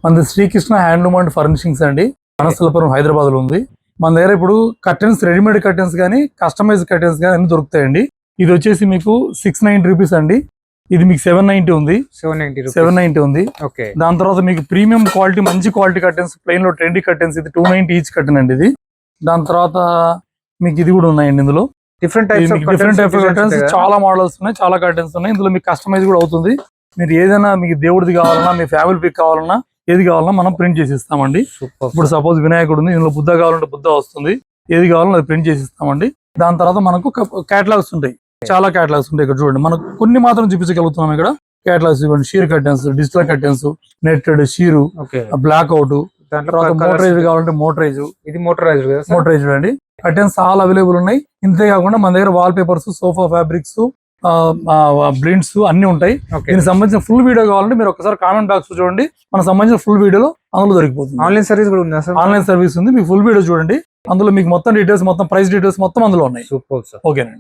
మనది Srikrishna handloom and furnishings అండి, అనసలపురం హైదరాబాద్ లో ఉంది. మన దగ్గర ఇప్పుడు కర్టెన్స్, రెడీమేడ్ కర్టెన్స్ కానీ కస్టమైజ్ కర్టెన్స్ కానీ అన్ని దొరుకుతాయండి. ఇది వచ్చేసి మీకు 690 రూపీస్ అండి. ఇది మీకు 790 ఉంది. 790 ఉంది. దాని తర్వాత మీకు ప్రీమియం క్వాలిటీ, మంచి క్వాలిటీ కర్టెన్స్, ప్లెయిన్ లో ట్రెండీ కర్టెన్స్, ఇది 290 ఈచ్ కర్టెన్ అండి ఇది. దాని తర్వాత మీకు ఇది కూడా ఉన్నాయండి. ఇందులో డిఫరెంట్ టైప్స్ కర్టెన్స్, చాలా మోడల్స్ ఉన్నాయి, చాలా కర్టెన్స్ ఉన్నాయి. ఇందులో మీకు కస్టమైజ్ కూడా అవుతుంది. మీరు ఏదైనా మీకు దేవుడిది కావాలన్నా, మీ ఫ్యామిలీ పిక్ కావాలన్నా, ఏది కావాలన్నా మనం ప్రింట్ చేసి ఇస్తామండి. ఇప్పుడు సపోజ్ వినాయకుడు ఉంది, ఇందులో బుద్ధ కావాలంటే బుద్ధ వస్తుంది. ఏది కావాలన్నా అది ప్రింట్ చేసి ఇస్తామండి. దాని తర్వాత మనకు కేటలాగ్స్ ఉంటాయి, చాలా కేటలాగ్స్ ఉంటాయి. ఇక్కడ చూడండి, మనకు కొన్ని మాత్రం చూపించగలుగుతున్నాం. ఇక్కడ కేటలాగ్స్ ఇవ్వండి, sheer curtains, digital curtains, netted, sheer, blackout, motorise కావాలంటే మోటరైజ్, ఇది మోటరైజ్ అండి. కర్టెన్స్ చాలా అవైలబుల్ ఉన్నాయి. ఇంతే కాకుండా మన దగ్గర wallpapers, sofa fabrics, blinds అన్ని ఉంటాయి. దీనికి సంబంధించిన ఫుల్ వీడియో కావాలంటే మీరు ఒకసారి కామెంట్ బాక్స్ చూడండి, మనకు సంబంధించిన ఫుల్ వీడియోలో అందులో దొరికిపోతుంది. ఆన్లైన్ సర్వీస్ కూడా ఉంది, ఆన్లైన్ సర్వీస్ ఉంది. మీకు ఫుల్ వీడియో చూడండి, అందులో మీకు మొత్తం డీటెయిల్స్, మొత్తం ప్రైస్ డీటెయిల్స్ మొత్తం అందులో ఉన్నాయి. ఓకేనండి.